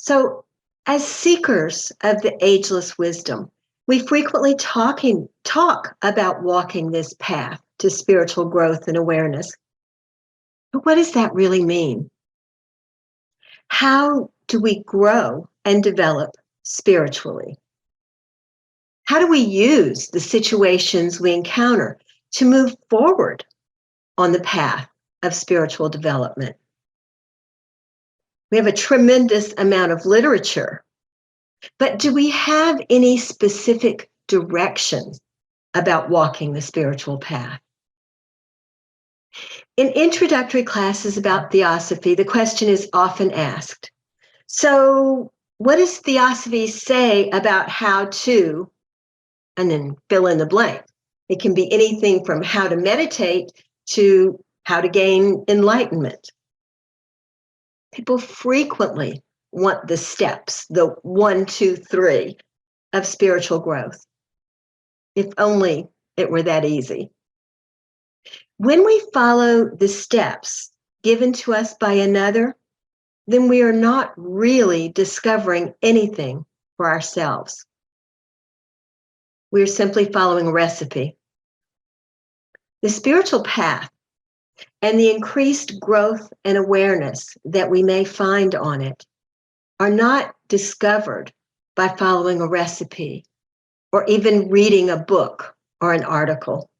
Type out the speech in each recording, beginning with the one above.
So, as seekers of the ageless wisdom, we frequently talk about walking this path to spiritual growth and awareness. But what does that really mean? How do we grow and develop spiritually? How do we use the situations we encounter to move forward on the path of spiritual development? We have a tremendous amount of literature, but do we have any specific direction about walking the spiritual path? In introductory classes about theosophy, the question is often asked, so what does theosophy say about how to, and then fill in the blank? It can be anything from how to meditate to how to gain enlightenment. People frequently want the steps, the 1, 2, 3 of spiritual growth. If only it were that easy. When we follow the steps given to us by another, then we are not really discovering anything for ourselves. We're simply following a recipe. The spiritual path and the increased growth and awareness that we may find on it are not discovered by following a recipe or even reading a book or an article.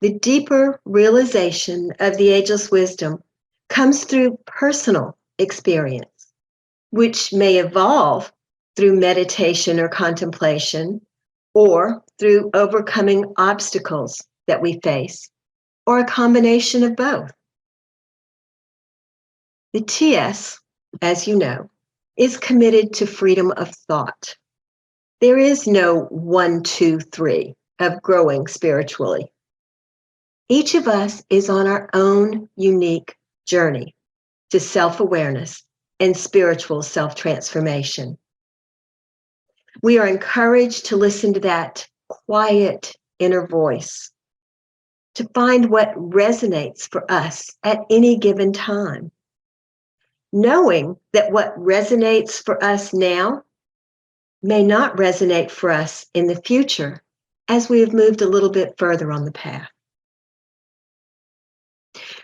The deeper realization of the ageless wisdom comes through personal experience, which may evolve through meditation or contemplation, or through overcoming obstacles that we face, or a combination of both. The TS, as you know, is committed to freedom of thought. There is no 1, 2, 3 of growing spiritually. Each of us is on our own unique journey to self-awareness and spiritual self-transformation. We are encouraged to listen to that quiet inner voice, to find what resonates for us at any given time, knowing that what resonates for us now may not resonate for us in the future as we have moved a little bit further on the path.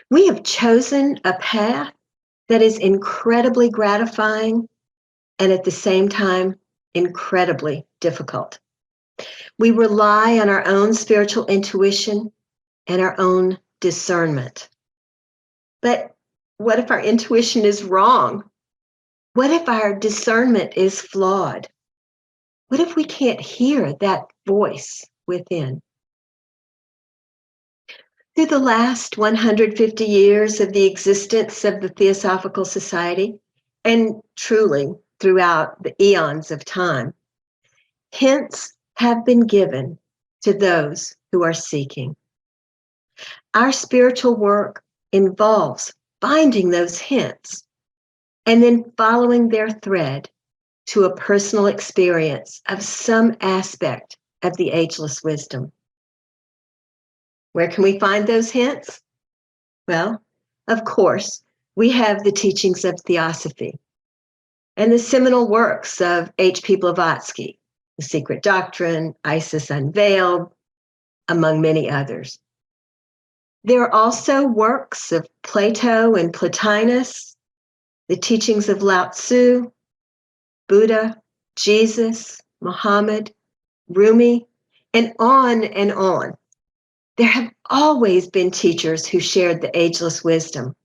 We have chosen a path that is incredibly gratifying and at the same time incredibly difficult. We rely on our own spiritual intuition and our own discernment. But what if our intuition is wrong? What if our discernment is flawed? What if we can't hear that voice within? Through the last 150 years of the existence of the Theosophical Society, and truly throughout the eons of time, hints have been given to those who are seeking. Our spiritual work involves finding those hints and then following their thread to a personal experience of some aspect of the ageless wisdom. Where can we find those hints? Well, of course, we have the teachings of Theosophy and the seminal works of H.P. Blavatsky, The Secret Doctrine, Isis Unveiled, among many others. There are also works of Plato and Plotinus, the teachings of Lao Tzu, Buddha, Jesus, Muhammad, Rumi, and on and on. There have always been teachers who shared the ageless wisdom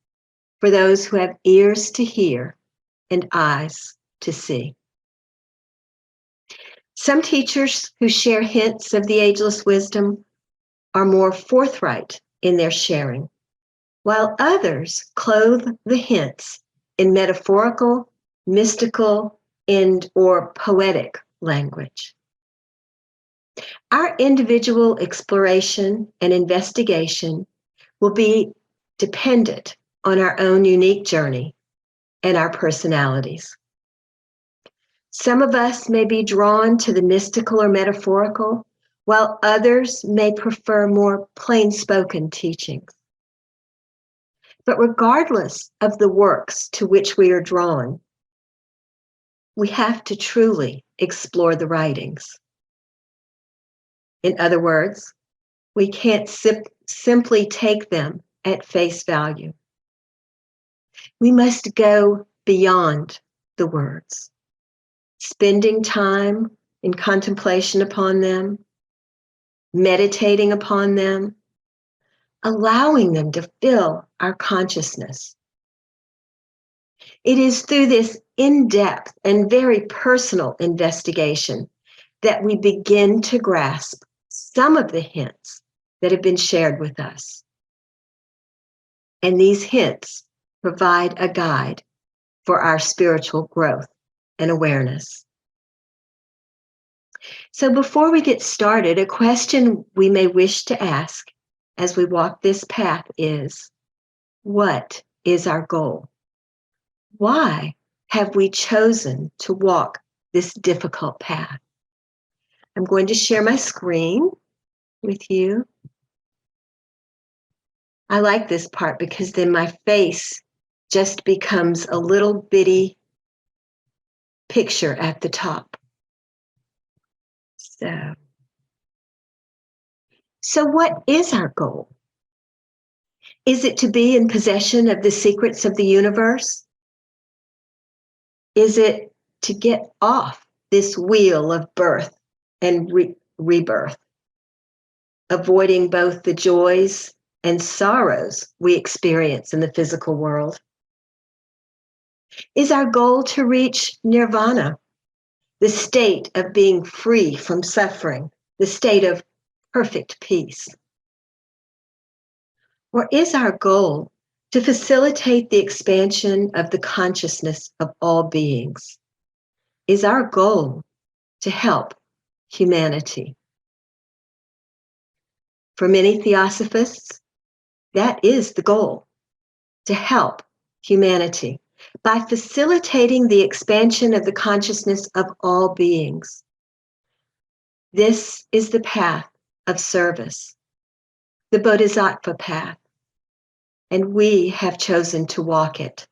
for those who have ears to hear and eyes to see. Some teachers who share hints of the ageless wisdom are more forthright in their sharing, while others clothe the hints in metaphorical, mystical, and/or poetic language. Our individual exploration and investigation will be dependent on our own unique journey and our personalities. Some of us may be drawn to the mystical or metaphorical, while others may prefer more plain-spoken teachings. But regardless of the works to which we are drawn, we have to truly explore the writings. In other words, we can't simply take them at face value. We must go beyond the words, spending time in contemplation upon them, meditating upon them, allowing them to fill our consciousness. It is through this in-depth and very personal investigation that we begin to grasp some of the hints that have been shared with us. And these hints provide a guide for our spiritual growth and awareness. So before we get started, a question we may wish to ask as we walk this path is, what is our goal? Why have we chosen to walk this difficult path? I'm going to share my screen with you. I like this part because then my face just becomes a little bitty picture at the top. So what is our goal? Is it to be in possession of the secrets of the universe? Is it to get off this wheel of birth and rebirth, avoiding both the joys and sorrows we experience in the physical world? Is our goal to reach nirvana, the state of being free from suffering, the state of perfect peace? Or is our goal to facilitate the expansion of the consciousness of all beings? Is our goal to help humanity? For many theosophists, that is the goal, to help humanity by facilitating the expansion of the consciousness of all beings. This is the path of service, the bodhisattva path, and we have chosen to walk it.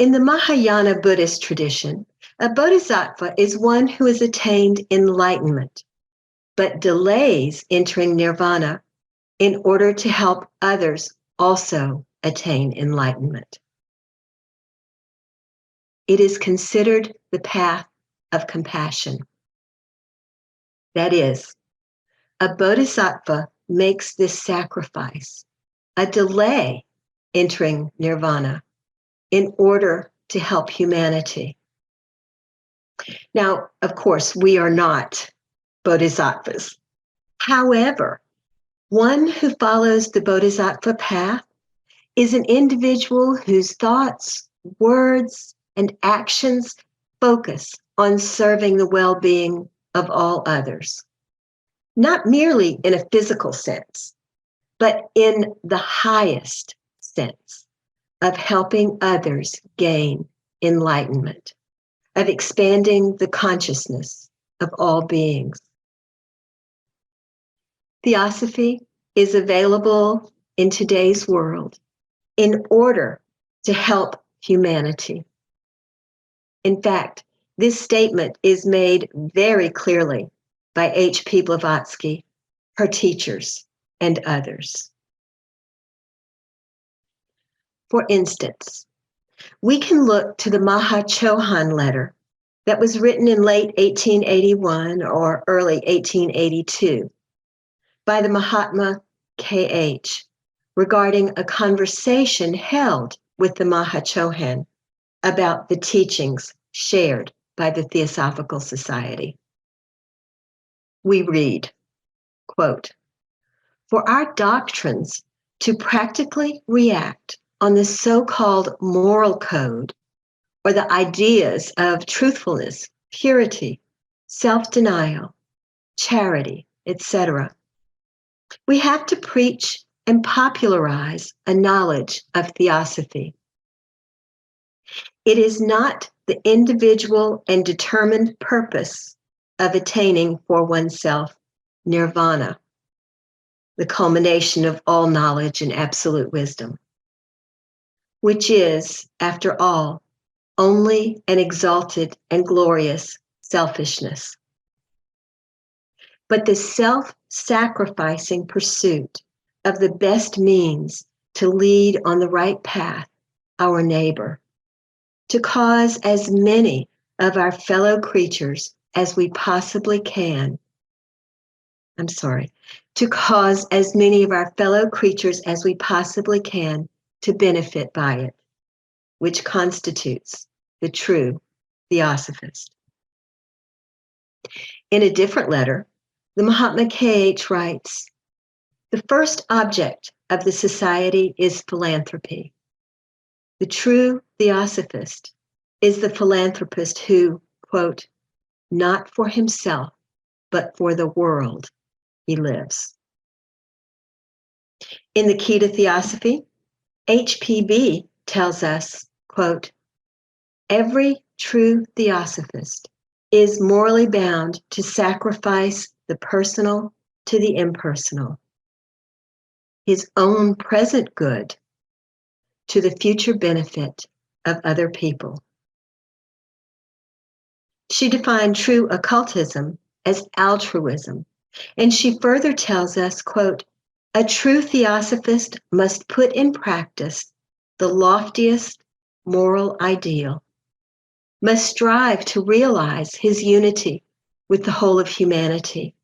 In the Mahayana Buddhist tradition, a bodhisattva is one who has attained enlightenment, but delays entering nirvana in order to help others also attain enlightenment. It is considered the path of compassion. That is, a bodhisattva makes this sacrifice, a delay entering nirvana, in order to help humanity. Now, of course, we are not bodhisattvas. However, one who follows the bodhisattva path is an individual whose thoughts, words, and actions focus on serving the well-being of all others, not merely in a physical sense, but in the highest sense of helping others gain enlightenment, of expanding the consciousness of all beings. Theosophy is available in today's world in order to help humanity. In fact, this statement is made very clearly by H.P. Blavatsky, her teachers, and others. For instance, we can look to the Mahachohan letter that was written in late 1881 or early 1882 by the Mahatma K.H. regarding a conversation held with the Mahachohan about the teachings shared by the Theosophical Society. We read, quote, "For our doctrines to practically react on the so-called moral code, or the ideas of truthfulness, purity, self-denial, charity, etc., we have to preach and popularize a knowledge of theosophy. It is not the individual and determined purpose of attaining for oneself nirvana, the culmination of all knowledge and absolute wisdom, which is, after all, only an exalted and glorious selfishness. But the self-sacrificing pursuit of the best means to lead on the right path our neighbor, to cause as many of our fellow creatures as we possibly can. To cause as many of our fellow creatures as we possibly can to benefit by it, which constitutes the true theosophist. In a different letter, the Mahatma K.H. writes, "The first object of the society is philanthropy. The true theosophist is the philanthropist who, quote, not for himself, but for the world he lives." In the Key to Theosophy, HPB tells us, quote, "Every true theosophist is morally bound to sacrifice the personal to the impersonal, his own present good to the future benefit of other people." She defined true occultism as altruism, and she further tells us, quote, "A true theosophist must put in practice the loftiest moral ideal, must strive to realize his unity with the whole of humanity,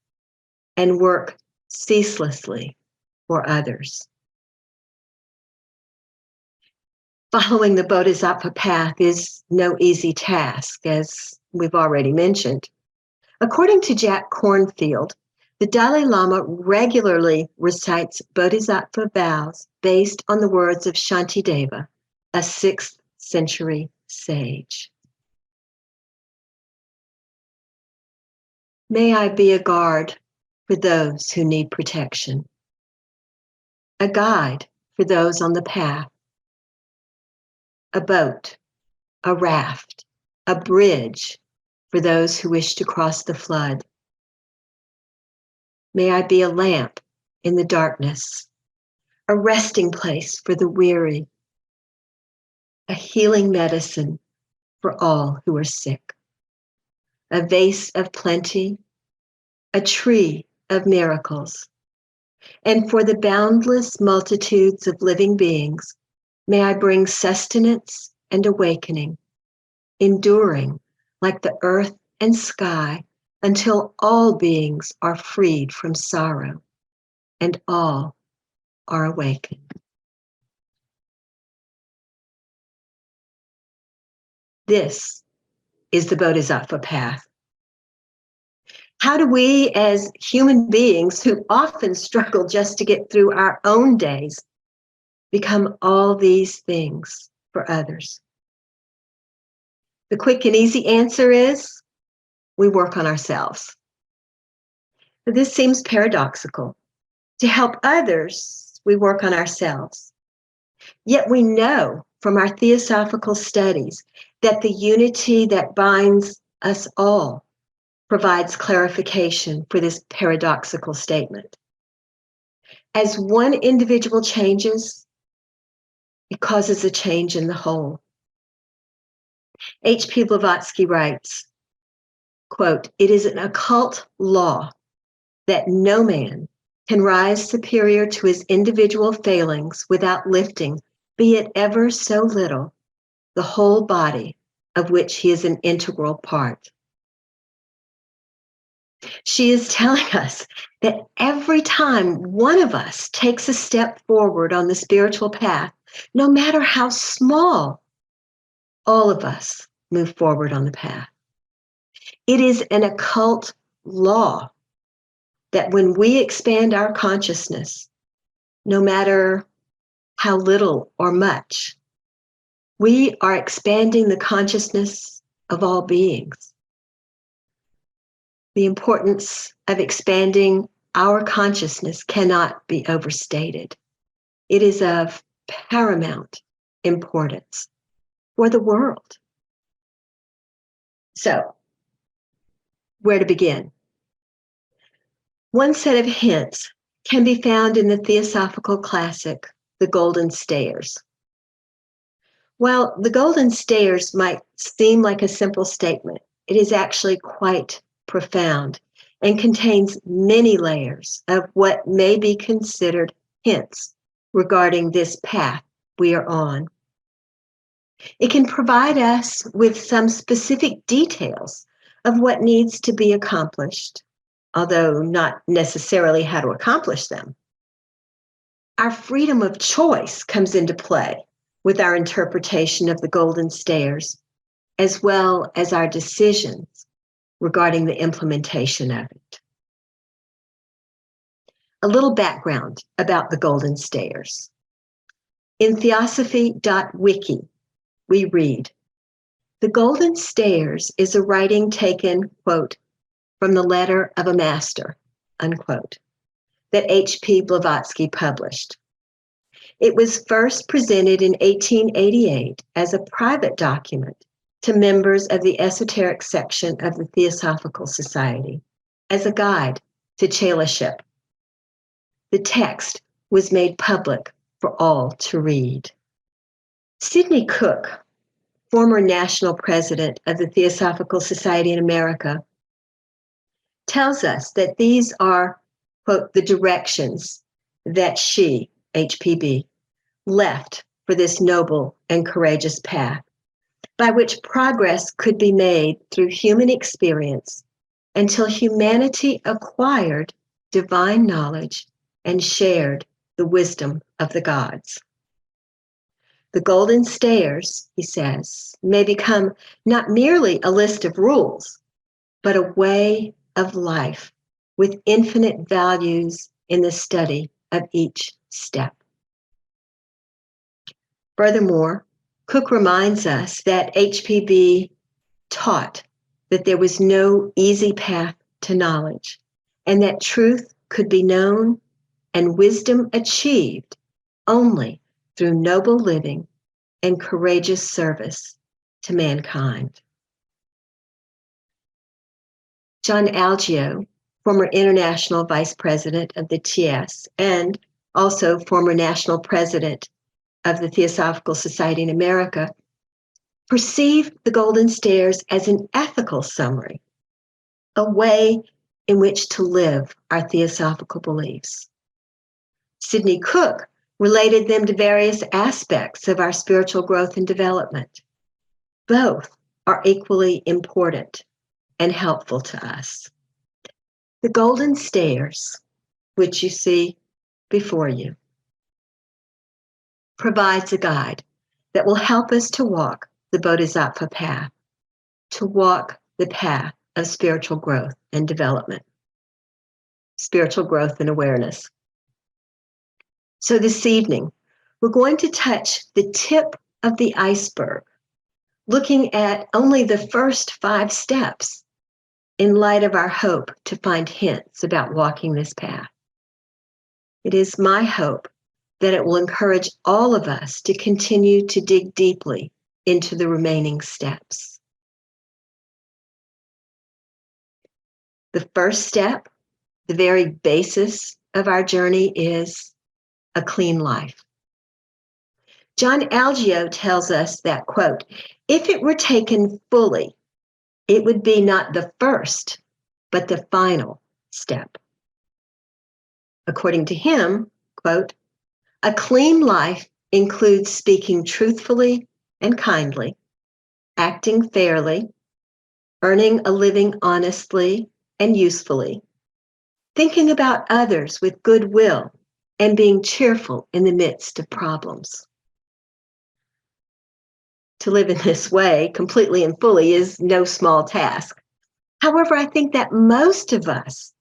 and work ceaselessly for others." Following the bodhisattva path is no easy task, as we've already mentioned. According to Jack Kornfield, the Dalai Lama regularly recites bodhisattva vows based on the words of Shantideva, a 6th century sage. May I be a guard for those who need protection, a guide for those on the path, a boat, a raft, a bridge for those who wish to cross the flood. May I be a lamp in the darkness, a resting place for the weary, a healing medicine for all who are sick, a vase of plenty, a tree of miracles. And for the boundless multitudes of living beings, may I bring sustenance and awakening, enduring like the earth and sky until all beings are freed from sorrow and all are awakened. This is the Bodhisattva path. How do we, as human beings who often struggle just to get through our own days, become all these things for others? The quick and easy answer is we work on ourselves. But this seems paradoxical. To help others, we work on ourselves. Yet we know from our theosophical studies that the unity that binds us all provides clarification for this paradoxical statement. As one individual changes, it causes a change in the whole. H.P. Blavatsky writes, quote, "It is an occult law that no man can rise superior to his individual failings without lifting, be it ever so little, the whole body of which he is an integral part." She is telling us that every time one of us takes a step forward on the spiritual path, no matter how small, all of us move forward on the path. It is an occult law that when we expand our consciousness, no matter how little or much, we are expanding the consciousness of all beings. The importance of expanding our consciousness cannot be overstated. It is of paramount importance for the world. So, where to begin? One set of hints can be found in the theosophical classic, The Golden Stairs. While the golden stairs might seem like a simple statement, it is actually quite profound and contains many layers of what may be considered hints regarding this path we are on. It can provide us with some specific details of what needs to be accomplished, although not necessarily how to accomplish them. Our freedom of choice comes into play with our interpretation of the golden stairs, as well as our decisions regarding the implementation of it. A little background about the golden stairs. In theosophy.wiki, we read, "The Golden Stairs is a writing taken, quote, from the letter of a master," unquote, that H.P. Blavatsky published. It was first presented in 1888 as a private document to members of the esoteric section of the Theosophical Society as a guide to chelaship. The text was made public for all to read. Sidney Cook, former national president of the Theosophical Society in America, tells us that these are, quote, the directions that she, HPB, left for this noble and courageous path, by which progress could be made through human experience until humanity acquired divine knowledge and shared the wisdom of the gods. The golden stairs, he says, may become not merely a list of rules, but a way of life with infinite values in the study of each step. Furthermore, Cook reminds us that HPB taught that there was no easy path to knowledge, and that truth could be known and wisdom achieved only through noble living and courageous service to mankind. John Algeo, former international vice president of the TS and also former national president of the Theosophical Society in America, perceived the golden stairs as an ethical summary, a way in which to live our theosophical beliefs. Sidney Cook related them to various aspects of our spiritual growth and development. Both are equally important and helpful to us. The golden stairs, which you see before you, provides a guide that will help us to walk the bodhisattva path, to walk the path of spiritual growth and development, spiritual growth and awareness. So this evening, we're going to touch the tip of the iceberg, looking at only the first 5 steps in light of our hope to find hints about walking this path. It is my hope that it will encourage all of us to continue to dig deeply into the remaining steps. The first step, the very basis of our journey, is a clean life. John Algeo tells us that, quote, if it were taken fully, it would be not the first, but the final step. According to him, quote, a clean life includes speaking truthfully and kindly, acting fairly, earning a living honestly and usefully, thinking about others with goodwill, and being cheerful in the midst of problems. To live in this way, completely and fully, is no small task. However, I think that most of us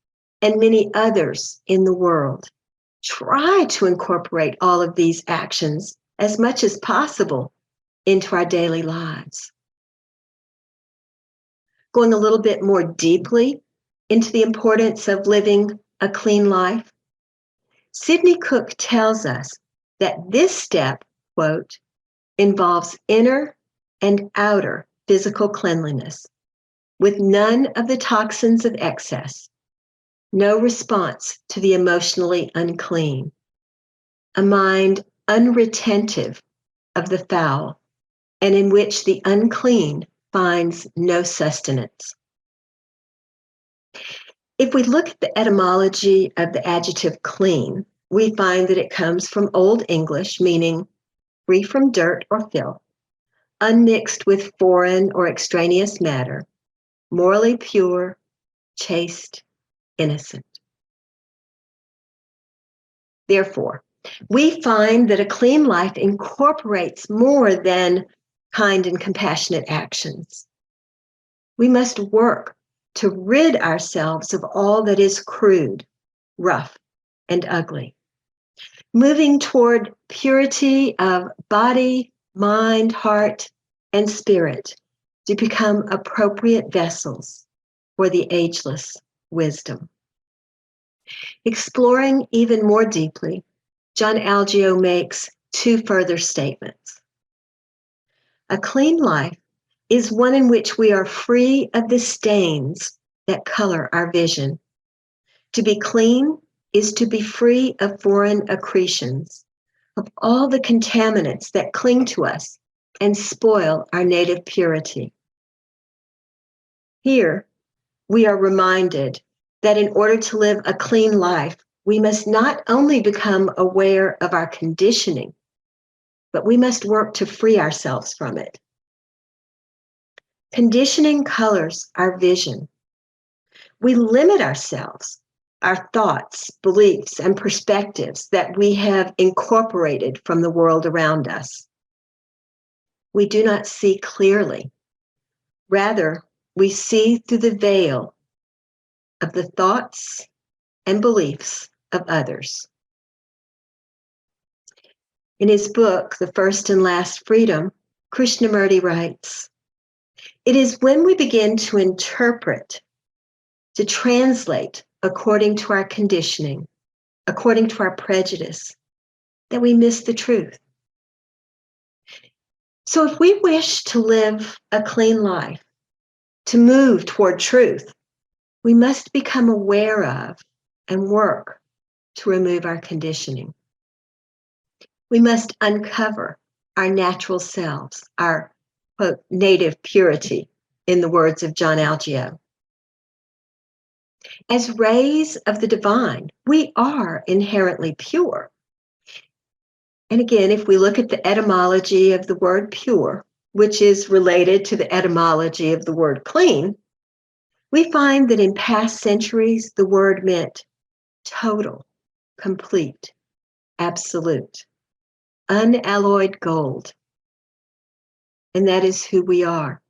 and many others in the world try to incorporate all of these actions as much as possible into our daily lives. Going a little bit more deeply into the importance of living a clean life, Sidney Cook tells us that this step, quote, involves inner and outer physical cleanliness, with none of the toxins of excess, no response to the emotionally unclean, a mind unretentive of the foul, and in which the unclean finds no sustenance. If we look at the etymology of the adjective clean, we find that it comes from Old English, meaning free from dirt or filth, unmixed with foreign or extraneous matter, morally pure, chaste, innocent. Therefore, we find that a clean life incorporates more than kind and compassionate actions. We must work to rid ourselves of all that is crude, rough, and ugly, moving toward purity of body, mind, heart, and spirit to become appropriate vessels for the ageless wisdom. Exploring even more deeply, John Algeo makes two further statements. A clean life is one in which we are free of the stains that color our vision. To be clean is to be free of foreign accretions, of all the contaminants that cling to us and spoil our native purity. Here, we are reminded that in order to live a clean life, we must not only become aware of our conditioning, but we must work to free ourselves from it. Conditioning colors our vision. We limit ourselves, our thoughts, beliefs, and perspectives that we have incorporated from the world around us. We do not see clearly. Rather, we see through the veil of the thoughts and beliefs of others. In his book, The First and Last Freedom, Krishnamurti writes, "It is when we begin to interpret, to translate according to our conditioning, according to our prejudice, that we miss the truth." So if we wish to live a clean life, to move toward truth, we must become aware of and work to remove our conditioning. We must uncover our natural selves, our, quote, native purity, in the words of John Algeo. As rays of the divine, we are inherently pure. And again, if we look at the etymology of the word pure, which is related to the etymology of the word clean, we find that in past centuries, the word meant total, complete, absolute, unalloyed gold. And that is who we are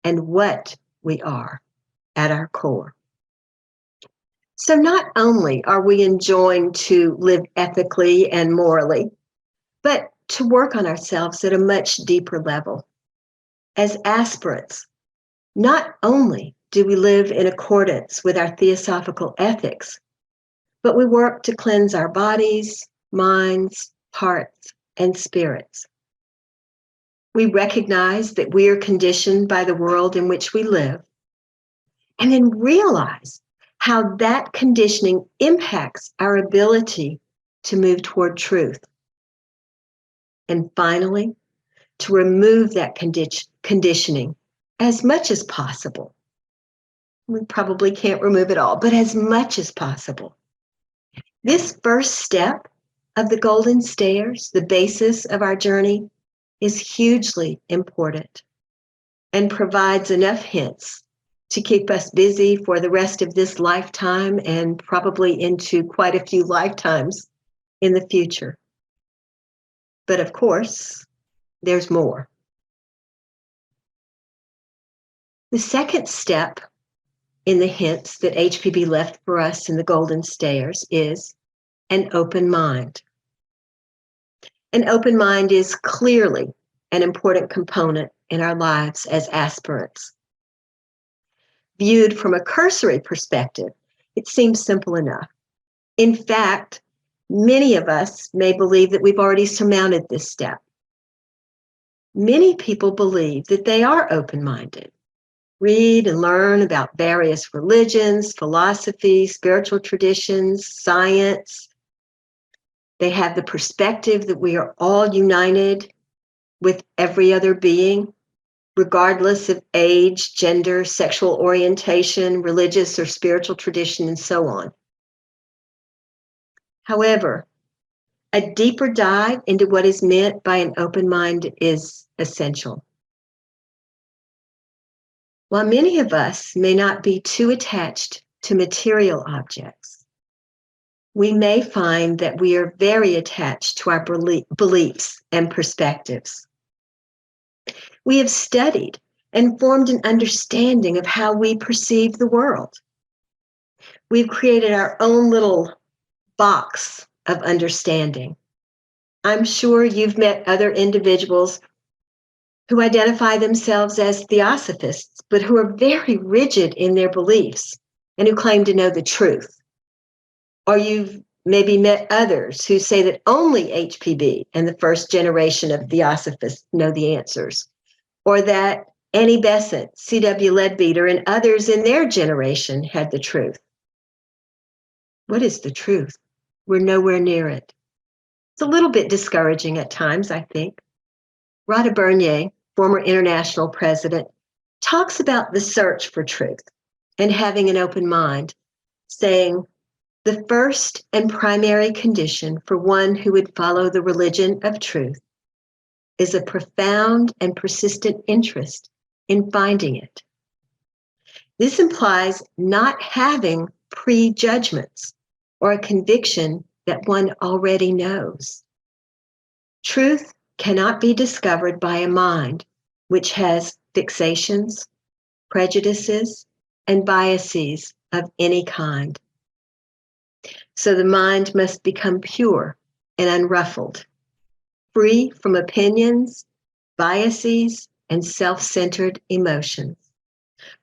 and what we are at our core. So not only are we enjoined to live ethically and morally, but to work on ourselves at a much deeper level. As aspirants, not only do we live in accordance with our theosophical ethics, but we work to cleanse our bodies, minds, hearts, and spirits. We recognize that we are conditioned by the world in which we live, and then realize how that conditioning impacts our ability to move toward truth. And finally, to remove that conditioning as much as possible. We probably can't remove it all, but as much as possible. This first step of the golden stairs, the basis of our journey, is hugely important and provides enough hints to keep us busy for the rest of this lifetime and probably into quite a few lifetimes in the future. But of course, there's more. The second step in the hints that HPB left for us in the golden stairs is an open mind. An open mind is clearly an important component in our lives as aspirants. Viewed from a cursory perspective, it seems simple enough. In fact, many of us may believe that we've already surmounted this step. Many people believe that they are open-minded, read and learn about various religions, philosophies, spiritual traditions, science. They have the perspective that we are all united with every other being, regardless of age, gender, sexual orientation, religious or spiritual tradition, and so on. However, a deeper dive into what is meant by an open mind is essential. While many of us may not be too attached to material objects, we may find that we are very attached to our beliefs and perspectives. We have studied and formed an understanding of how we perceive the world. We've created our own little box of understanding. I'm sure you've met other individuals who identify themselves as theosophists, but who are very rigid in their beliefs and who claim to know the truth. Or you've maybe met others who say that only HPB and the first generation of theosophists know the answers, or that Annie Besant, C.W. Leadbeater, and others in their generation had the truth. What is the truth? We're nowhere near it. It's a little bit discouraging at times, I think. Rada Bernier, former international president, talks about the search for truth and having an open mind, saying, the first and primary condition for one who would follow the religion of truth is a profound and persistent interest in finding it. This implies not having prejudgments or a conviction that one already knows. Truth cannot be discovered by a mind which has fixations, prejudices, and biases of any kind. So the mind must become pure and unruffled, free from opinions, biases, and self-centered emotions.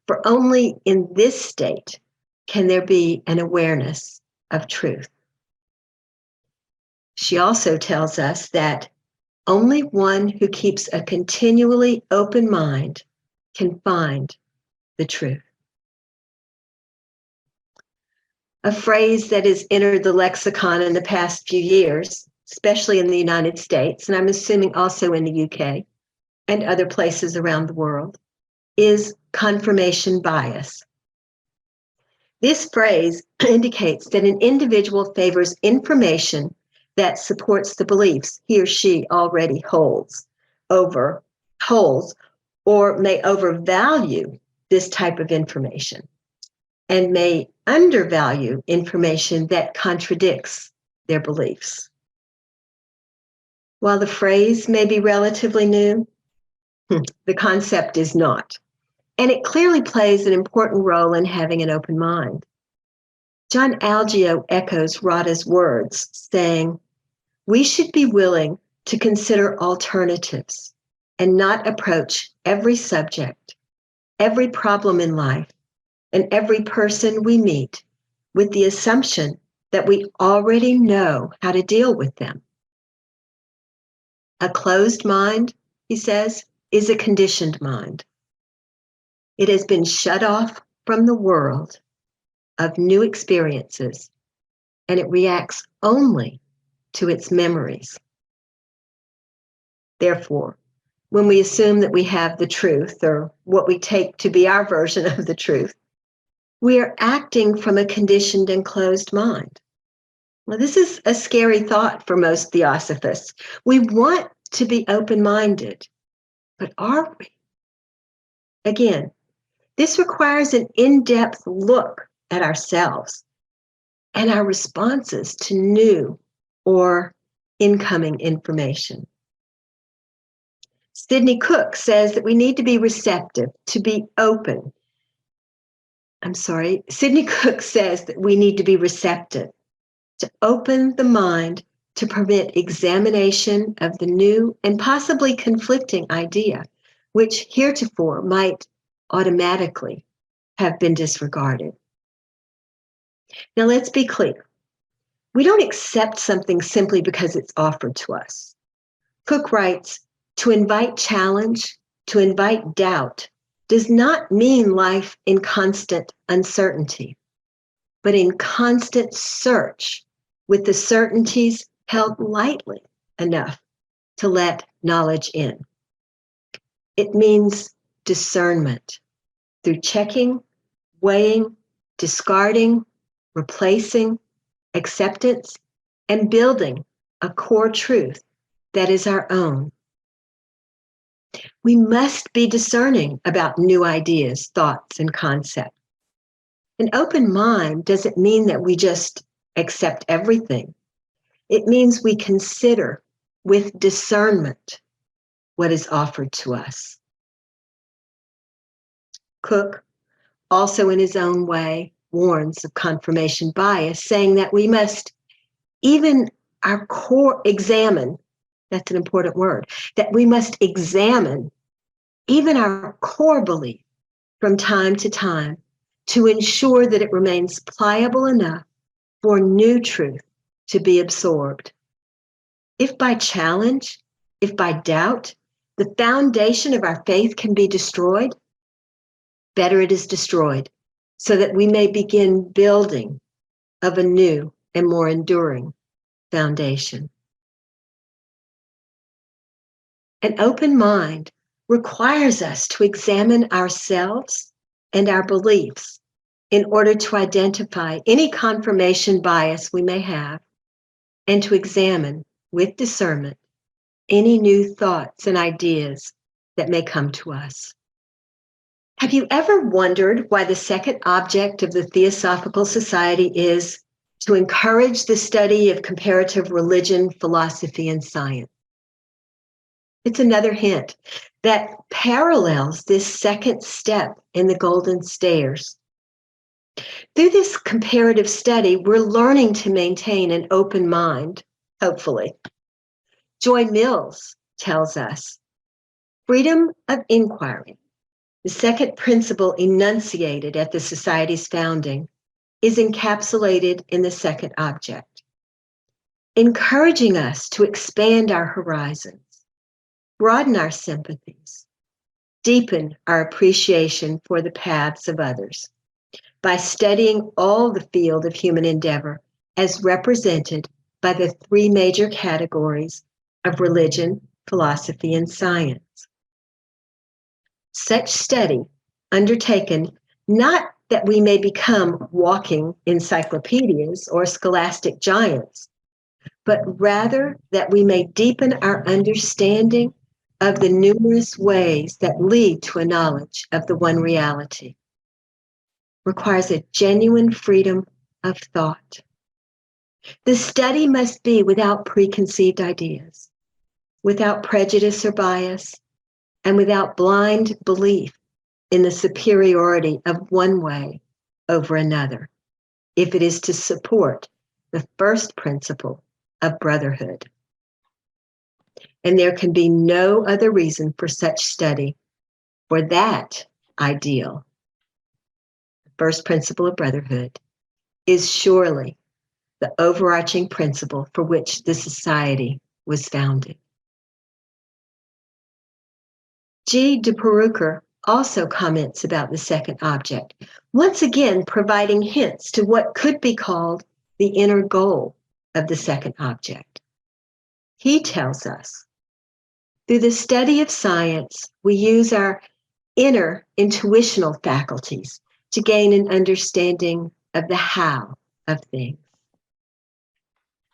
For only in this state can there be an awareness of truth. She also tells us that only one who keeps a continually open mind can find the truth. A phrase that has entered the lexicon in the past few years, especially in the United States, and I'm assuming also in the UK and other places around the world, is confirmation bias. This phrase indicates that an individual favors information that supports the beliefs he or she already holds, or may overvalue this type of information and may undervalue information that contradicts their beliefs. While the phrase may be relatively new, the concept is not. And it clearly plays an important role in having an open mind. John Algeo echoes Rada's words, saying, we should be willing to consider alternatives and not approach every subject, every problem in life, and every person we meet with the assumption that we already know how to deal with them. A closed mind, he says, is a conditioned mind. It has been shut off from the world of new experiences, and it reacts only to its memories. Therefore, when we assume that we have the truth, or what we take to be our version of the truth, we are acting from a conditioned and closed mind. Well, this is a scary thought for most theosophists. We want to be open-minded, but are we? Again, this requires an in-depth look at ourselves and our responses to new or incoming information. Sidney Cook says that we need to be receptive, to be open. Sidney Cook says that we need to be receptive, to open the mind to permit examination of the new and possibly conflicting idea, which heretofore might automatically have been disregarded. Now, let's be clear. We don't accept something simply because it's offered to us. Cook writes, to invite challenge, to invite doubt, does not mean life in constant uncertainty, but in constant search with the certainties held lightly enough to let knowledge in. It means discernment through checking, weighing, discarding, replacing, acceptance, and building a core truth that is our own. We must be discerning about new ideas, thoughts, and concepts. An open mind doesn't mean that we just accept everything. It means we consider with discernment what is offered to us. Cook, also in his own way, warns of confirmation bias, saying that we must even our core examine, that's an important word, that we must examine even our core belief from time to time to ensure that it remains pliable enough for new truth to be absorbed. If by challenge, if by doubt, the foundation of our faith can be destroyed, better it is destroyed so that we may begin building of a new and more enduring foundation. An open mind requires us to examine ourselves and our beliefs in order to identify any confirmation bias we may have and to examine with discernment any new thoughts and ideas that may come to us. Have you ever wondered why the second object of the Theosophical Society is to encourage the study of comparative religion, philosophy, and science? It's another hint that parallels this second step in the Golden Stairs. Through this comparative study, we're learning to maintain an open mind, hopefully. Joy Mills tells us, freedom of inquiry, the second principle enunciated at the Society's founding, is encapsulated in the second object, encouraging us to expand our horizons, broaden our sympathies, deepen our appreciation for the paths of others by studying all the field of human endeavor as represented by the three major categories of religion, philosophy, and science. Such study, undertaken not that we may become walking encyclopedias or scholastic giants, but rather that we may deepen our understanding of the numerous ways that lead to a knowledge of the one reality, requires a genuine freedom of thought. The study must be without preconceived ideas, without prejudice or bias, and without blind belief in the superiority of one way over another, if it is to support the first principle of brotherhood. And there can be no other reason for such study, for that ideal, the first principle of brotherhood, is surely the overarching principle for which the Society was founded. G. de Perucker also comments about the second object, once again providing hints to what could be called the inner goal of the second object. He tells us, through the study of science, we use our inner intuitional faculties to gain an understanding of the how of things.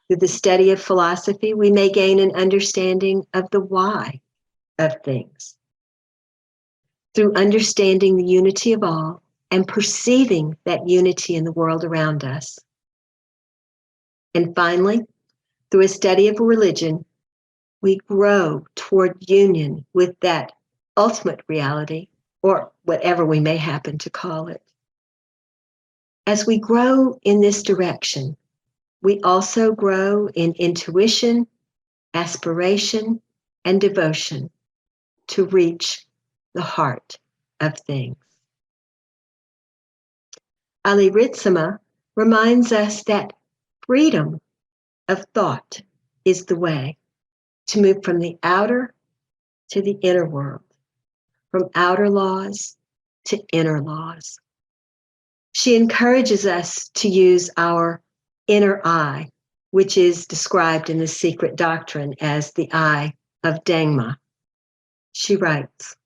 Through the study of philosophy, we may gain an understanding of the why of things. Through understanding the unity of all and perceiving that unity in the world around us. And finally, through a study of religion, we grow toward union with that ultimate reality, or whatever we may happen to call it. As we grow in this direction, we also grow in intuition, aspiration, and devotion to reach the heart of things. Ali Ritsema reminds us that freedom of thought is the way to move from the outer to the inner world, from outer laws to inner laws. She encourages us to use our inner eye, which is described in the Secret Doctrine as the eye of Dhamma. She writes,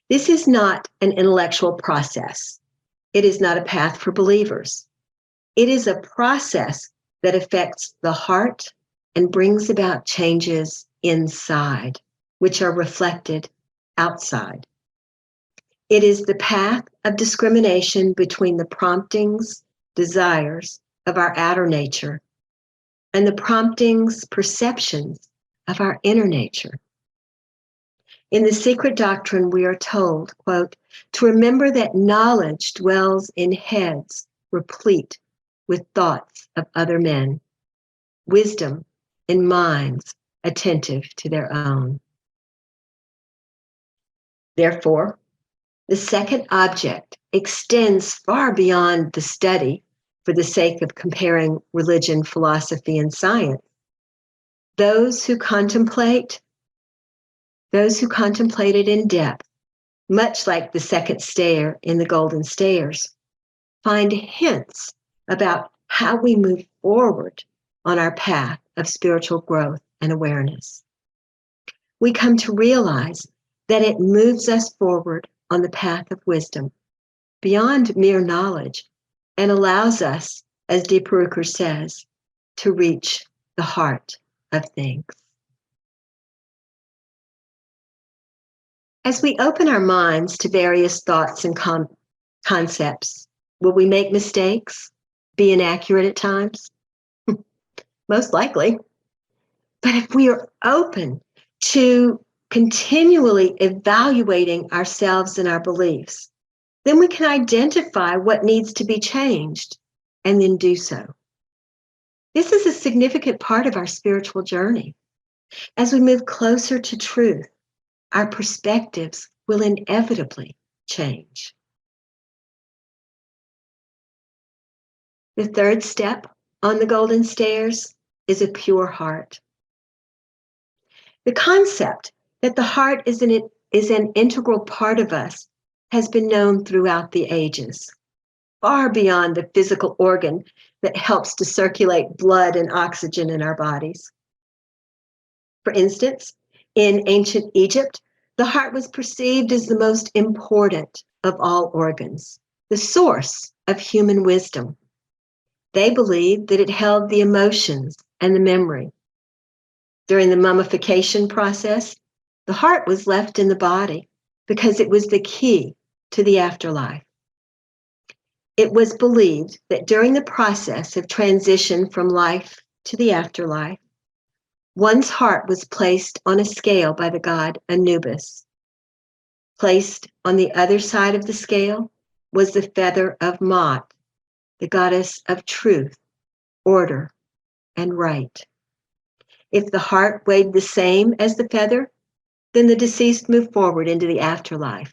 "This is not an intellectual process. It is not a path for believers. It is a process that affects the heart and brings about changes inside, which are reflected outside. It is the path of discrimination between the promptings, desires of our outer nature and the promptings, perceptions of our inner nature. In the secret doctrine, we are told, quote, to remember that knowledge dwells in heads replete with thoughts of other men, wisdom in minds attentive to their own. Therefore, the second object extends far beyond the study for the sake of comparing religion, philosophy, and science. Those who contemplate it in depth, much like the second stair in the Golden Stairs, find hints about how we move forward on our path of spiritual growth and awareness. We come to realize that it moves us forward on the path of wisdom, beyond mere knowledge, and allows us, as Deeparukur says, to reach the heart of things. As we open our minds to various thoughts and concepts, will we make mistakes, be inaccurate at times? Most likely. But if we are open to continually evaluating ourselves and our beliefs, then we can identify what needs to be changed and then do so. This is a significant part of our spiritual journey. As we move closer to truth, our perspectives will inevitably change. The third step on the Golden Stairs is a pure heart. The concept that the heart is an integral part of us has been known throughout the ages, far beyond the physical organ that helps to circulate blood and oxygen in our bodies. For instance, in ancient Egypt, the heart was perceived as the most important of all organs, the source of human wisdom. They believed that it held the emotions and the memory. During the mummification process, the heart was left in the body because it was the key to the afterlife. It was believed that during the process of transition from life to the afterlife, one's heart was placed on a scale by the god Anubis. Placed on the other side of the scale was the feather of Maat, the goddess of truth, order, and right. If the heart weighed the same as the feather, then the deceased moved forward into the afterlife.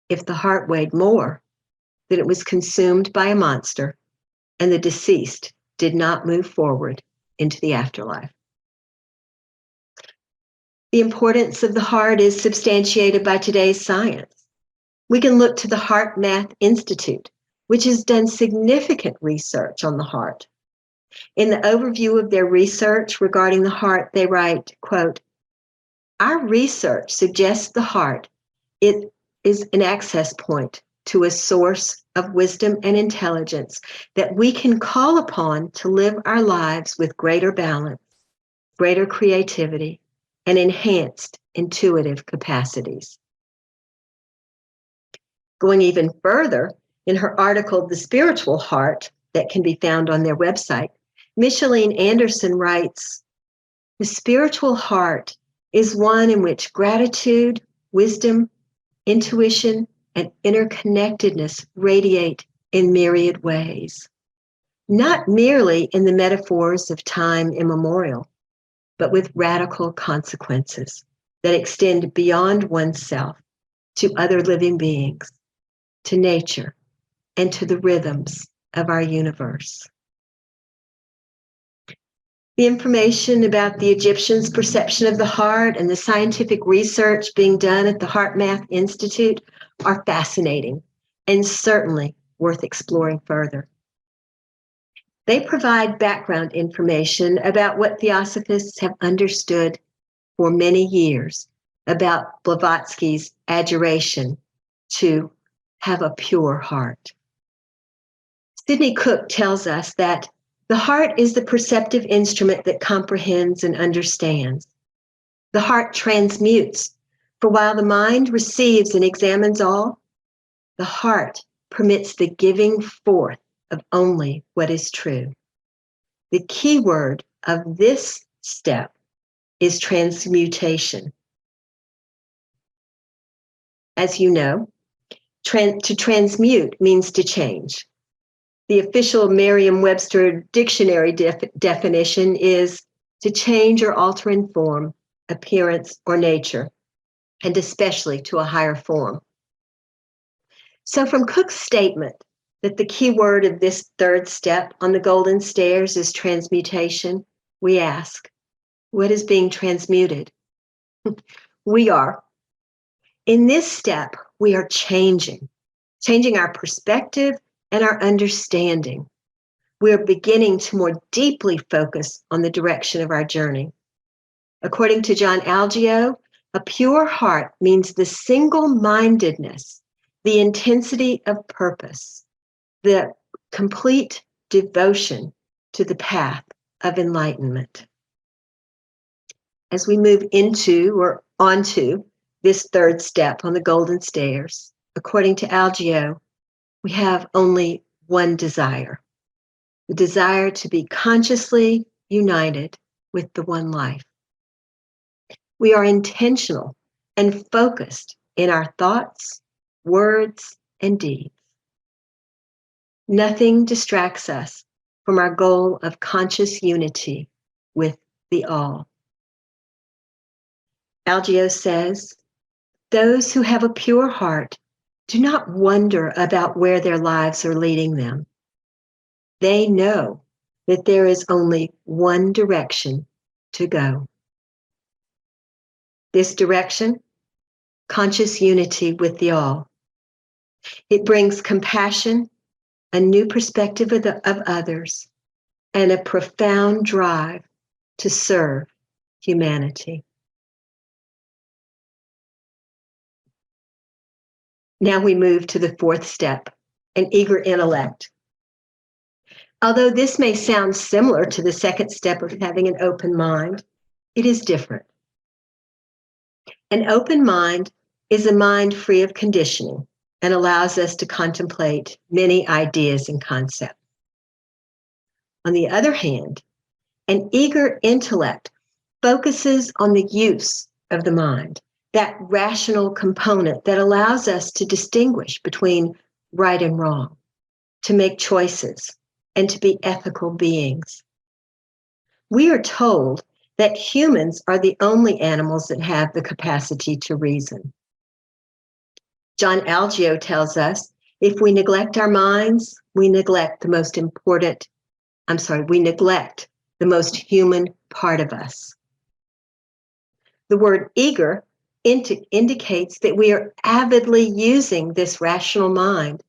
If the heart weighed more, then it was consumed by a monster, and the deceased did not move forward into the afterlife. The importance of the heart is substantiated by today's science. We can look to the Heart Math Institute, which has done significant research on the heart. In the overview of their research regarding the heart, they write, quote, our research suggests the heart it is an access point to a source of wisdom and intelligence that we can call upon to live our lives with greater balance, greater creativity, and enhanced intuitive capacities. Going even further, in her article, The Spiritual Heart, that can be found on their website, Micheline Anderson writes, the spiritual heart is one in which gratitude, wisdom, intuition, and interconnectedness radiate in myriad ways, not merely in the metaphors of time immemorial, but with radical consequences that extend beyond oneself to other living beings, to nature, and to the rhythms of our universe. The information about the Egyptians' perception of the heart and the scientific research being done at the Heart Math Institute are fascinating and certainly worth exploring further. They provide background information about what theosophists have understood for many years about Blavatsky's adjuration to have a pure heart. Sidney Cook tells us that the heart is the perceptive instrument that comprehends and understands. The heart transmutes, for while the mind receives and examines all, the heart permits the giving forth of only what is true. The key word of this step is transmutation. As you know, to transmute means to change. The official Merriam-Webster dictionary definition is to change or alter in form, appearance, or nature, and especially to a higher form. So from Cook's statement that the key word of this third step on the golden stairs is transmutation, we ask, what is being transmuted? We are. In this step, we are changing our perspective and our understanding. We are beginning to more deeply focus on the direction of our journey. According to John Algeo, a pure heart means the single-mindedness, the intensity of purpose, the complete devotion to the path of enlightenment. As we move into or onto this third step on the golden stairs, according to Algeo, we have only one desire, the desire to be consciously united with the one life. We are intentional and focused in our thoughts, words, and deeds. Nothing distracts us from our goal of conscious unity with the all. Algeo says, those who have a pure heart do not wonder about where their lives are leading them. They know that there is only one direction to go. This direction, conscious unity with the all. It brings compassion, a new perspective of others, and a profound drive to serve humanity. Now we move to the fourth step, an eager intellect. Although this may sound similar to the second step of having an open mind, it is different. An open mind is a mind free of conditioning and allows us to contemplate many ideas and concepts. On the other hand, an eager intellect focuses on the use of the mind, that rational component that allows us to distinguish between right and wrong, to make choices, and to be ethical beings. We are told that humans are the only animals that have the capacity to reason. John Algeo tells us, if we neglect our minds, we neglect the most human part of us. The word eager indicates that we are avidly using this rational mind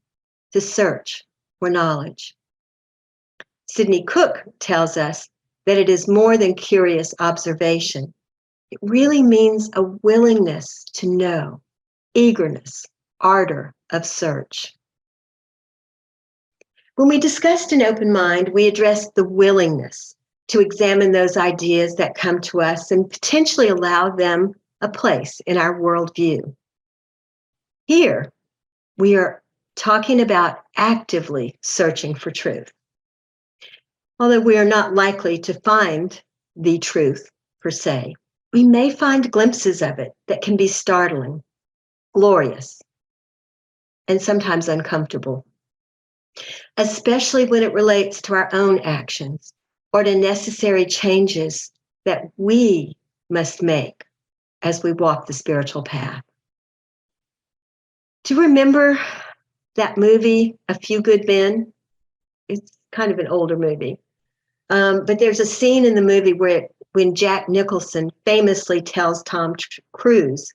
to search for knowledge. Sidney Cook tells us that it is more than curious observation. It really means a willingness to know, eagerness, ardor of search. When we discussed an open mind, we addressed the willingness to examine those ideas that come to us and potentially allow them a place in our worldview. Here, we are talking about actively searching for truth. Although we are not likely to find the truth per se, we may find glimpses of it that can be startling, glorious, and sometimes uncomfortable, especially when it relates to our own actions or to necessary changes that we must make as we walk the spiritual path. Do you remember that movie, A Few Good Men? It's kind of an older movie. But there's a scene in the movie when Jack Nicholson famously tells Tom Cruise,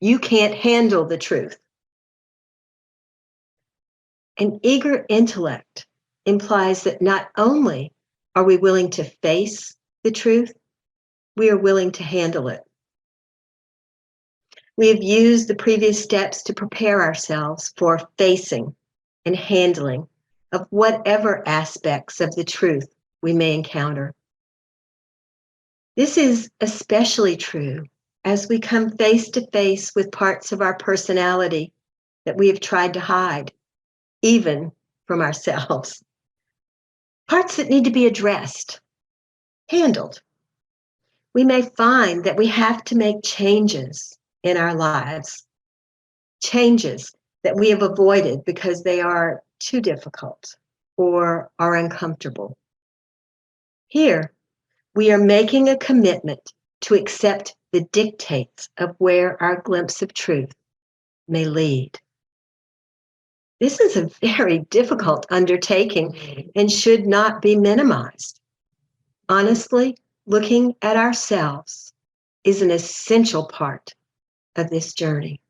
"You can't handle the truth." An eager intellect implies that not only are we willing to face the truth, we are willing to handle it. We have used the previous steps to prepare ourselves for facing and handling of whatever aspects of the truth we may encounter. This is especially true as we come face to face with parts of our personality that we have tried to hide, even from ourselves. Parts that need to be addressed, handled. We may find that we have to make changes in our lives, changes that we have avoided because they are too difficult or are uncomfortable. Here, we are making a commitment to accept the dictates of where our glimpse of truth may lead. This is a very difficult undertaking and should not be minimized. Honestly, looking at ourselves is an essential part of this journey.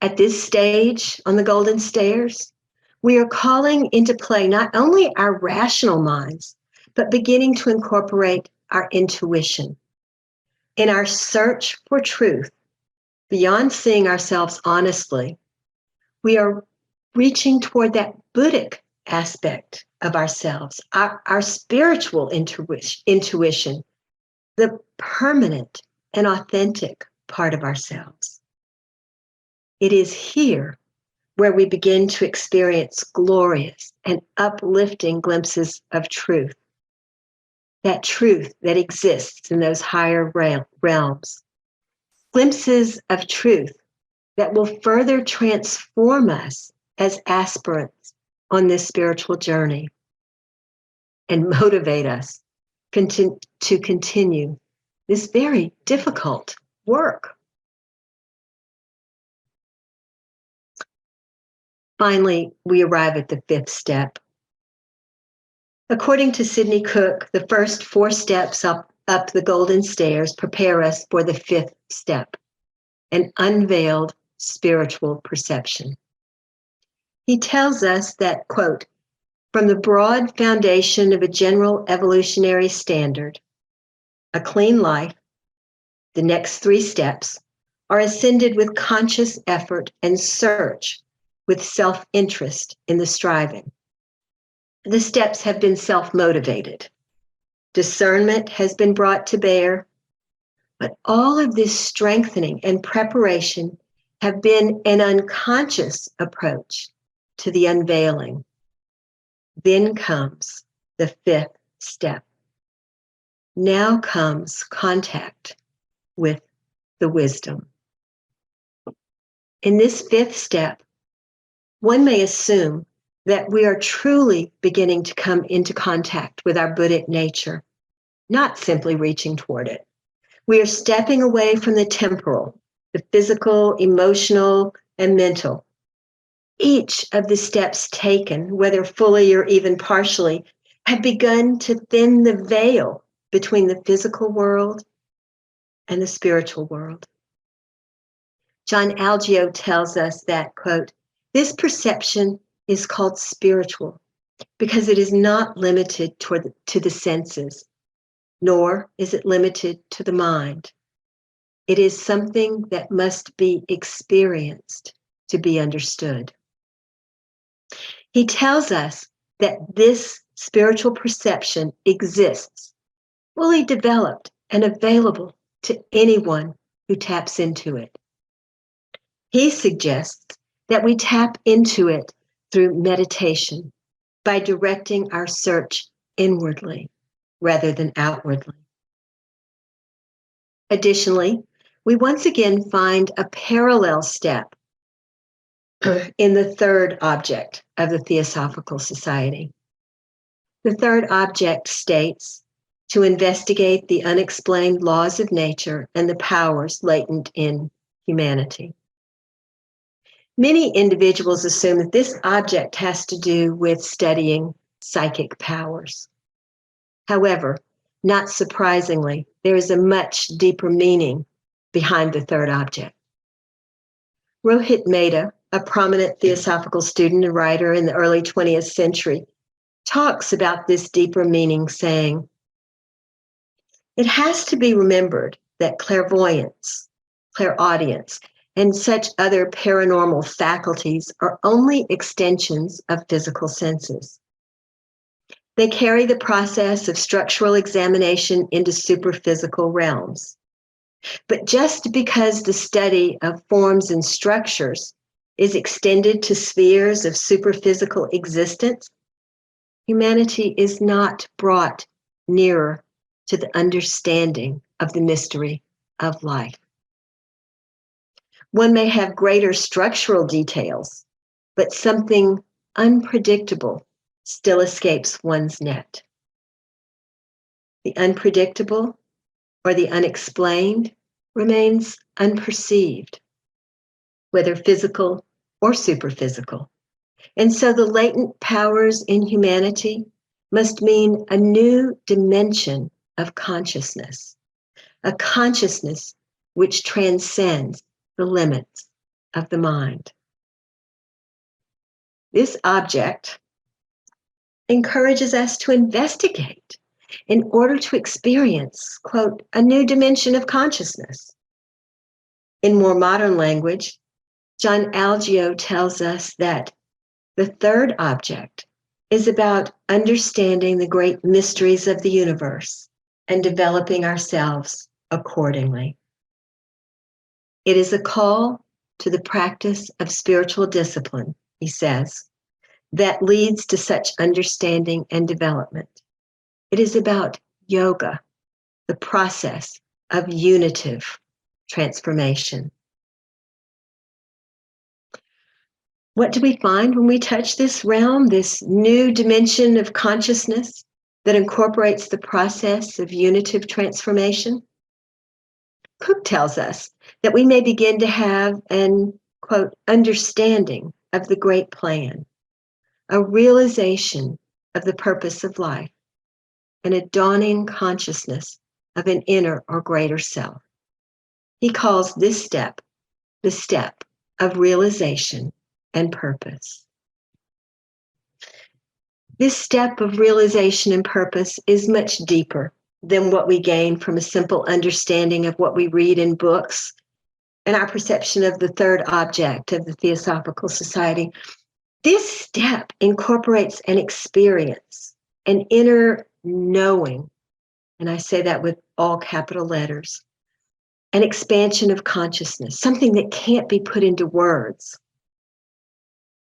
At this stage on the golden stairs, we are calling into play not only our rational minds, but beginning to incorporate our intuition. In our search for truth, beyond seeing ourselves honestly, we are reaching toward that Buddhic aspect of ourselves, our spiritual intuition, the permanent and authentic part of ourselves. It is here where we begin to experience glorious and uplifting glimpses of truth, that truth that exists in those higher realms, glimpses of truth that will further transform us as aspirants on this spiritual journey and motivate us to continue this very difficult work. Finally, we arrive at the fifth step. According to Sidney Cook, the first 4 steps up the golden stairs prepare us for the fifth step, an unveiled spiritual perception. He tells us that, quote, from the broad foundation of a general evolutionary standard, a clean life, the next 3 steps are ascended with conscious effort and search with self-interest in the striving. The steps have been self-motivated. Discernment has been brought to bear, but all of this strengthening and preparation have been an unconscious approach to the unveiling. Then comes the 5th step. Now comes contact with the wisdom. In this 5th step, one may assume that we are truly beginning to come into contact with our Buddhic nature, not simply reaching toward it. We are stepping away from the temporal, the physical, emotional, and mental. Each of the steps taken, whether fully or even partially, have begun to thin the veil between the physical world and the spiritual world. John Algeo tells us that, quote, this perception is called spiritual because it is not limited to the senses, nor is it limited to the mind. It is something that must be experienced to be understood. He tells us that this spiritual perception exists, fully developed and available to anyone who taps into it. He suggests that we tap into it through meditation by directing our search inwardly rather than outwardly. Additionally, we once again find a parallel step in the 3rd object of the Theosophical Society. The 3rd object states to investigate the unexplained laws of nature and the powers latent in humanity. Many individuals assume that this object has to do with studying psychic powers. However, not surprisingly, there is a much deeper meaning behind the 3rd object. Rohit Mehta, a prominent theosophical student and writer in the early 20th century, talks about this deeper meaning, saying, "It has to be remembered that clairvoyance, clairaudience, and such other paranormal faculties are only extensions of physical senses. They carry the process of structural examination into superphysical realms. But just because the study of forms and structures is extended to spheres of superphysical existence, humanity is not brought nearer to the understanding of the mystery of life. One may have greater structural details, but something unpredictable still escapes one's net. The unpredictable or the unexplained remains unperceived, whether physical or superphysical. And so the latent powers in humanity must mean a new dimension of consciousness, a consciousness which transcends the limits of the mind." This object encourages us to investigate in order to experience, quote, "a new dimension of consciousness." In more modern language, John Algeo tells us that the third object is about understanding the great mysteries of the universe and developing ourselves accordingly. It is a call to the practice of spiritual discipline, he says, that leads to such understanding and development. It is about yoga, the process of unitive transformation. What do we find when we touch this realm, this new dimension of consciousness that incorporates the process of unitive transformation? Cook tells us that we may begin to have an, quote, "understanding of the great plan, a realization of the purpose of life, and a dawning consciousness of an inner or greater self." He calls this step the step of realization and purpose. This step of realization and purpose is much deeper than what we gain from a simple understanding of what we read in books and our perception of the third object of the Theosophical Society. This step incorporates an experience, an inner knowing, and I say that with all capital letters, an expansion of consciousness, something that can't be put into words.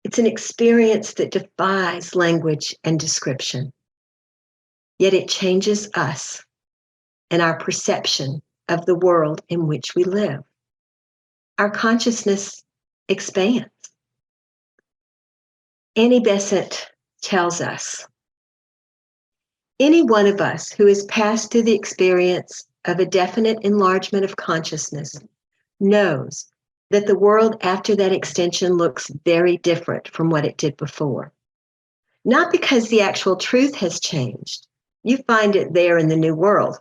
It's an experience that defies language and description, yet it changes us and our perception of the world in which we live. Our consciousness expands. Annie Besant tells us, "Any one of us who has passed through the experience of a definite enlargement of consciousness knows that the world after that extension looks very different from what it did before. Not because the actual truth has changed. You find it there in the new world.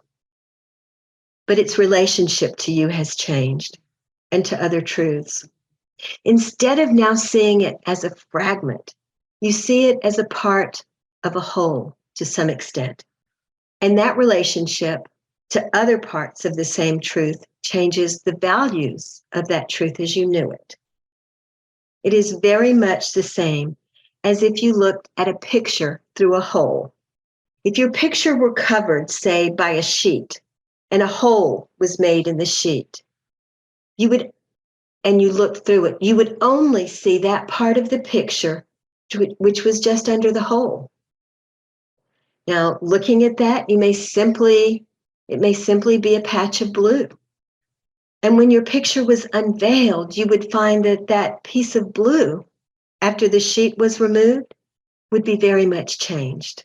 But its relationship to you has changed and to other truths. Instead of now seeing it as a fragment, you see it as a part of a whole to some extent. And that relationship to other parts of the same truth changes the values of that truth as you knew it. It is very much the same as if you looked at a picture through a hole. If your picture were covered, say, by a sheet, and a hole was made in the sheet, and you looked through it, you would only see that part of the picture which was just under the hole. Now, looking at that, it may simply be a patch of blue. And when your picture was unveiled, you would find that that piece of blue, after the sheet was removed, would be very much changed.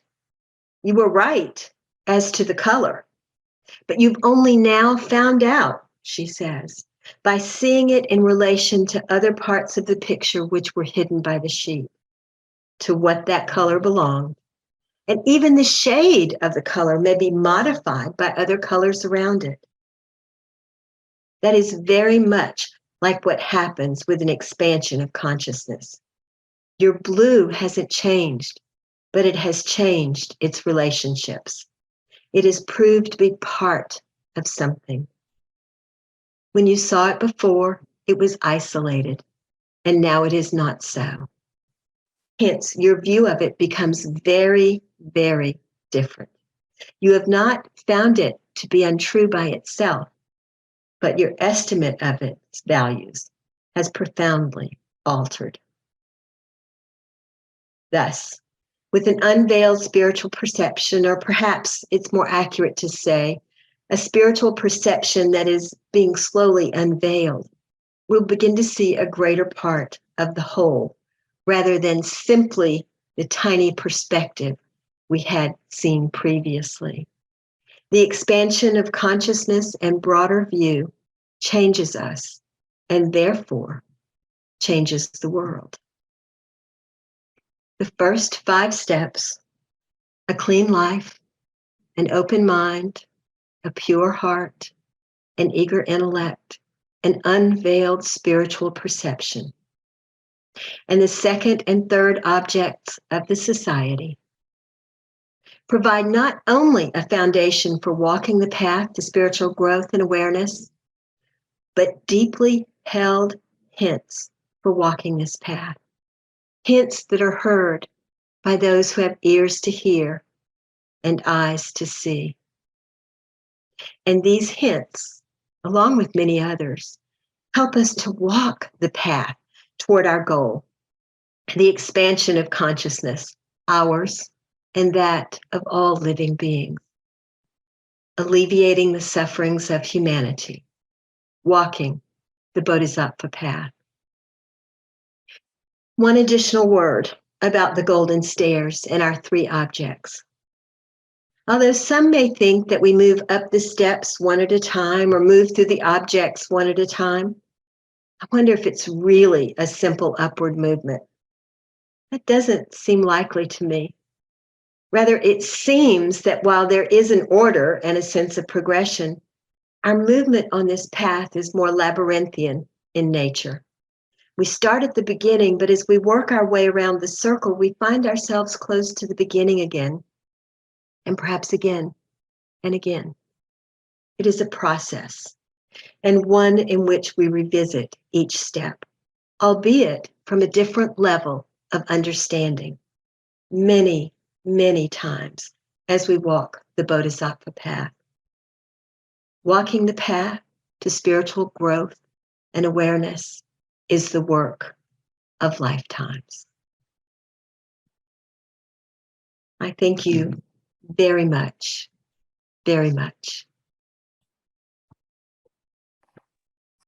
You were right as to the color, but you've only now found out, she says, by seeing it in relation to other parts of the picture which were hidden by the sheet, to what that color belonged. And even the shade of the color may be modified by other colors around it. That is very much like what happens with an expansion of consciousness. Your blue hasn't changed, but it has changed its relationships. It is proved to be part of something. When you saw it before, it was isolated, and now it is not so. Hence, your view of it becomes very, very different. You have not found it to be untrue by itself, but your estimate of its values has profoundly altered. Thus, with an unveiled spiritual perception, or perhaps it's more accurate to say, a spiritual perception that is being slowly unveiled, we'll begin to see a greater part of the whole, rather than simply the tiny perspective we had seen previously. The expansion of consciousness and broader view changes us, and therefore changes the world. The first 5 steps, a clean life, an open mind, a pure heart, an eager intellect, an unveiled spiritual perception. And the second and third objects of the society provide not only a foundation for walking the path to spiritual growth and awareness, but deeply held hints for walking this path. Hints that are heard by those who have ears to hear and eyes to see. And these hints, along with many others, help us to walk the path toward our goal, the expansion of consciousness, ours and that of all living beings, alleviating the sufferings of humanity, walking the bodhisattva path. One additional word about the golden stairs and our 3 objects. Although some may think that we move up the steps one at a time or move through the objects one at a time, I wonder if it's really a simple upward movement. That doesn't seem likely to me. Rather, it seems that while there is an order and a sense of progression, our movement on this path is more labyrinthian in nature. We start at the beginning, but as we work our way around the circle, we find ourselves close to the beginning again, and perhaps again and again. It is a process, and one in which we revisit each step, albeit from a different level of understanding, many, many times as we walk the bodhisattva path. Walking the path to spiritual growth and awareness is the work of lifetimes. I thank you very much, very much.